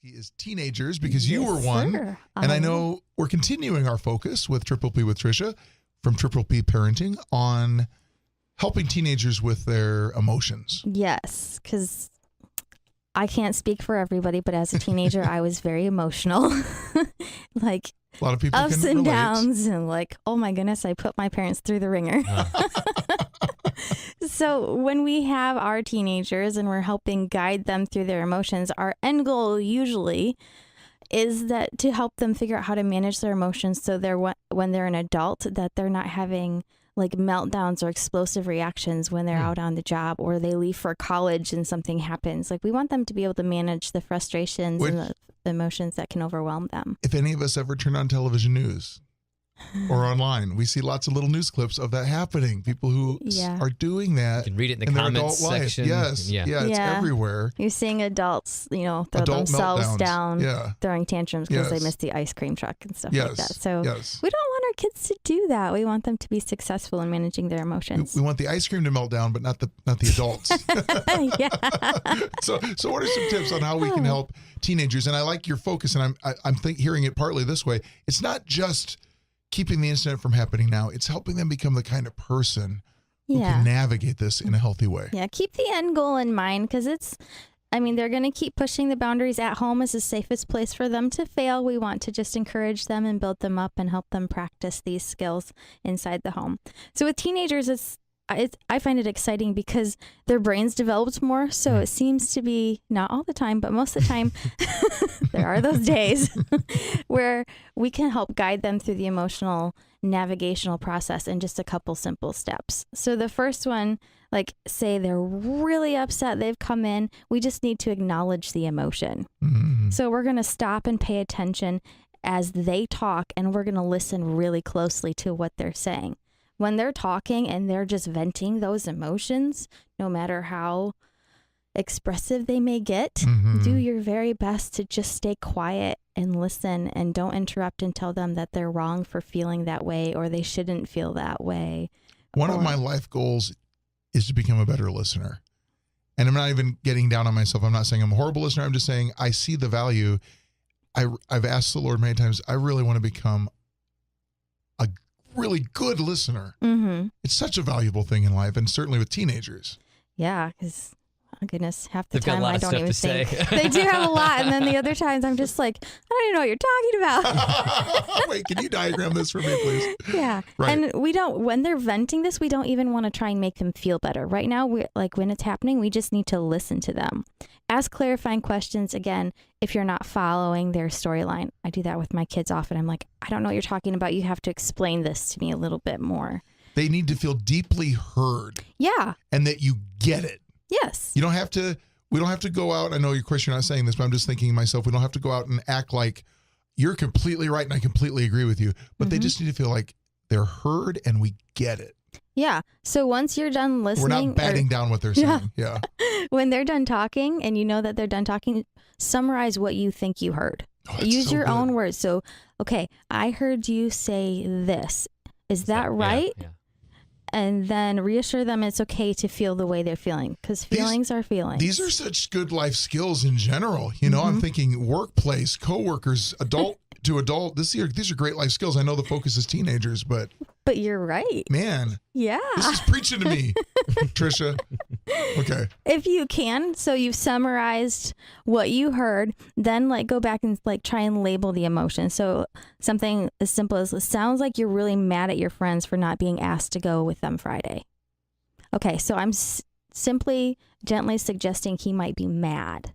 is teenagers, because you were one. And I know we're continuing our focus with Triple P with Trisha from Triple P Parenting on helping teenagers with their emotions. Yes, because I can't speak for everybody, but as a teenager, I was very emotional. Like a lot of people ups can and relate. downs, and like, oh my goodness, I put my parents through the ringer. So when we have our teenagers and we're helping guide them through their emotions, our end goal usually is that to help them figure out how to manage their emotions, so when they're an adult, that they're not having like meltdowns or explosive reactions when they're out on the job, or they leave for college and something happens. Like, we want them to be able to manage the frustrations and the emotions that can overwhelm them. If any of us ever turn on television news or online, we see lots of little news clips of that happening. People who are doing that. You can read it in the their comments adult life. section. Yes. Yeah, it's everywhere. You're seeing adults, throw Adult themselves meltdowns. down, throwing tantrums because they missed the ice cream truck and stuff like that. So we don't want our kids to do that. We want them to be successful in managing their emotions. We want the ice cream to melt down, but not the adults. So what are some tips on how we can help teenagers? And I like your focus, and I'm hearing it partly this way. It's not just keeping the incident from happening now. It's helping them become the kind of person who can navigate this in a healthy way. Yeah, keep the end goal in mind, because they're going to keep pushing the boundaries. At home is the safest place for them to fail. We want to just encourage them and build them up and help them practice these skills inside the home. So with teenagers, I find it exciting because their brains developed more. So it seems to be, not all the time, but most of the time, there are those days where we can help guide them through the emotional navigational process in just a couple simple steps. So the first one, like, say they're really upset, they've come in, we just need to acknowledge the emotion. Mm-hmm. So we're going to stop and pay attention as they talk, and we're going to listen really closely to what they're saying. When they're talking and they're just venting those emotions, no matter how expressive they may get, do your very best to just stay quiet and listen, and don't interrupt and tell them that they're wrong for feeling that way or they shouldn't feel that way. One of my life goals is to become a better listener. And I'm not even getting down on myself. I'm not saying I'm a horrible listener. I'm just saying I see the value. I've asked the Lord many times, I really want to become a really good listener. Mm-hmm. It's such a valuable thing in life, and certainly with teenagers. Yeah, because, oh goodness, half the They've got time a lot I of don't stuff even to say. think. They do have a lot, and then the other times I'm just like, I don't even know what you're talking about. Wait, can you diagram this for me, please? Yeah. Right. And when they're venting this, we don't even want to try and make them feel better. Right now, when it's happening, we just need to listen to them. Ask clarifying questions, again, if you're not following their storyline. I do that with my kids often. I'm like, I don't know what you're talking about. You have to explain this to me a little bit more. They need to feel deeply heard. Yeah. And that you get it. Yes. We don't have to go out. I know, of course, you're not saying this, but I'm just thinking to myself, we don't have to go out and act like you're completely right and I completely agree with you. But they just need to feel like they're heard and we get it. Yeah. So once you're done listening. We're not batting down what they're saying. Yeah. When they're done talking and you know that they're done talking, summarize what you think you heard. Use your own words. So, okay, I heard you say this. Is that right? Yeah. And then reassure them it's okay to feel the way they're feeling, because feelings are feelings. These are such good life skills in general. I'm thinking workplace, coworkers, adult to adult. These are great life skills. I know the focus is teenagers, but you're right. Man. Yeah. This is preaching to me, Trisha. Okay. If you can, so you've summarized what you heard, then go back and try and label the emotion. So something as simple as, it sounds like you're really mad at your friends for not being asked to go with them Friday. Okay, so I'm simply gently suggesting he might be mad.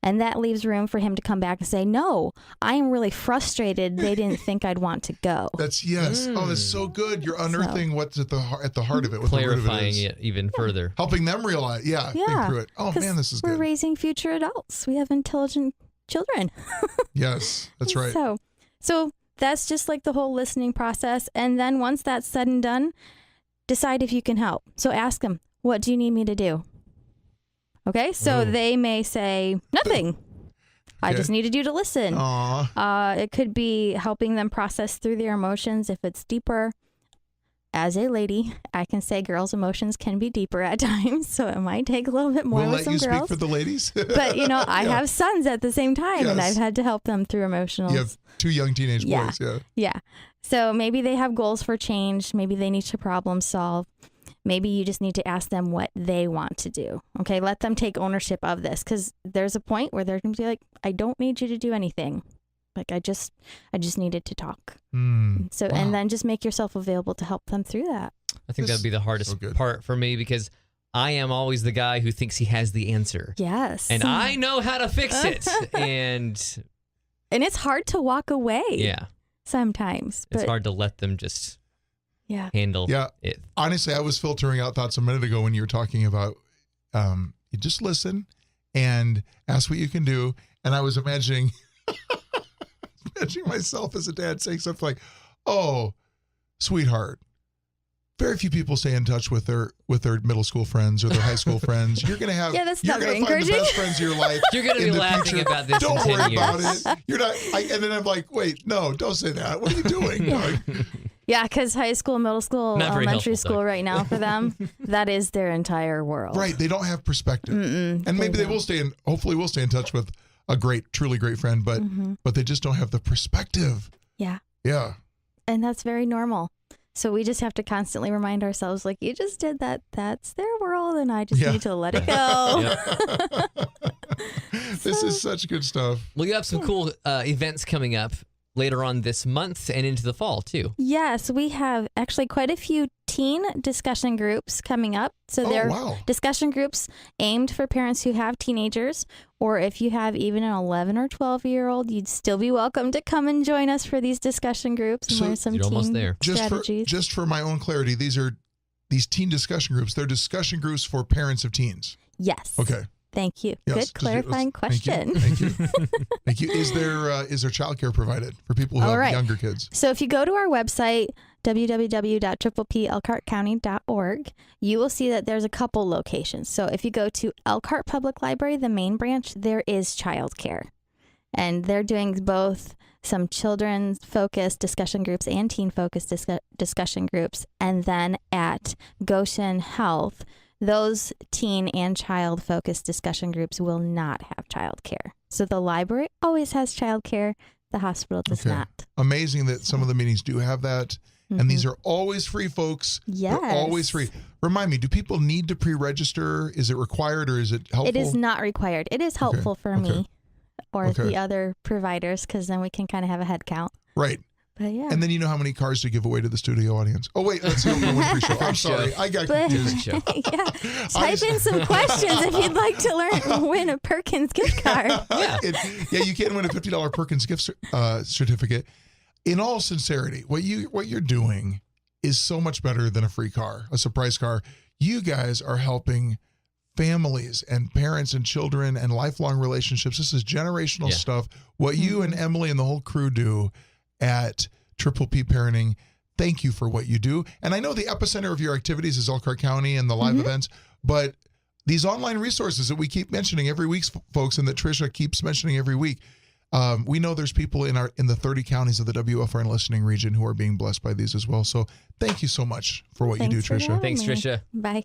And that leaves room for him to come back and say, no, I am really frustrated. They didn't think I'd want to go. That's Oh, that's so good. You're unearthing what's at the heart of it. What clarifying the root of it even further. Helping them realize, think through it. Oh, man, this is good. We're raising future adults. We have intelligent children. Yes, that's right. So that's just the whole listening process. And then once that's said and done, decide if you can help. So ask them, what do you need me to do? Okay, so they may say, nothing. I just needed you to listen. Aww. It could be helping them process through their emotions if it's deeper. as a lady, I can say girls' emotions can be deeper at times, so it might take a little bit more with some girls. We'll let you speak for the ladies. But, I have sons at the same time, and I've had to help them through emotionals. You have 2 young teenage boys, Yeah. So maybe they have goals for change. Maybe they need to problem solve. Maybe you just need to ask them what they want to do. Okay, let them take ownership of this, because there's a point where they're going to be like, I don't need you to do anything. Like, I just needed to talk. So, and then just make yourself available to help them through that. I think that'd be the hardest part for me, because I am always the guy who thinks he has the answer. Yes. And I know how to fix it. And it's hard to walk away. Yeah. Sometimes. It's hard to let them just handle it. Honestly, I was filtering out thoughts a minute ago when you were talking about you just listen and ask what you can do. And I was imagining myself as a dad saying something like, "Oh, sweetheart, very few people stay in touch with their middle school friends or their high school friends. You're gonna have that's you're not gonna very find the encouraging. best friends of your life. You're gonna be laughing future. about this. Don't in 10 worry years. about it. You're not." And then I'm like, "Wait, no, don't say that. What are you doing?" Yeah, because high school, middle school, elementary school right now for them, that is their entire world. Right. They don't have perspective. And maybe they will hopefully we'll stay in touch with a truly great friend, but they just don't have the perspective. Yeah. Yeah. And that's very normal. So we just have to constantly remind ourselves, like, you just did that. That's their world, and I just need to let it go. This is such good stuff. Well, you have some cool events coming up later on this month and into the fall, too. Yes, we have actually quite a few teen discussion groups coming up. So they're discussion groups aimed for parents who have teenagers, or if you have even an 11 or 12-year-old, you'd still be welcome to come and join us for these discussion groups and learn some teen strategies. Just for my own clarity, these teen discussion groups, they're discussion groups for parents of teens. Yes. Okay. Thank you. Yes, good clarifying question. Thank you. Thank you. Is there childcare provided for people who have younger kids? So if you go to our website, www.PPPelkhartCounty.org, you will see that there's a couple locations. So if you go to Elkhart Public Library, the main branch, there is childcare. And they're doing both some children-focused discussion groups and teen-focused discussion groups. And then at Goshen Health, those teen and child-focused discussion groups will not have childcare. So the library always has childcare. The hospital does not. Amazing that some of the meetings do have that. And these are always free, folks. Yes. They're always free. Remind me, do people need to pre-register? Is it required or is it helpful? It is not required. It is helpful for me or the other providers, because then we can kind of have a head count. Right. But yeah. And then you know how many cars to give away to the studio audience. Oh, wait, let's go for one free show. I'm sorry. I got confused. Type in some questions if you'd like to win a Perkins gift card. You can win a $50 Perkins gift certificate. In all sincerity, what you're doing is so much better than a free car, a surprise car. You guys are helping families and parents and children and lifelong relationships. This is generational stuff. What you and Emily and the whole crew do at Triple P Parenting, thank you for what you do. And I know the epicenter of your activities is Elkhart County and the live events, but these online resources that we keep mentioning every week, folks, and that Trisha keeps mentioning every week, we know there's people in the 30 counties of the WFRN listening region who are being blessed by these as well. So thank you so much for what you do, Trisha. Thanks, Trisha. Bye.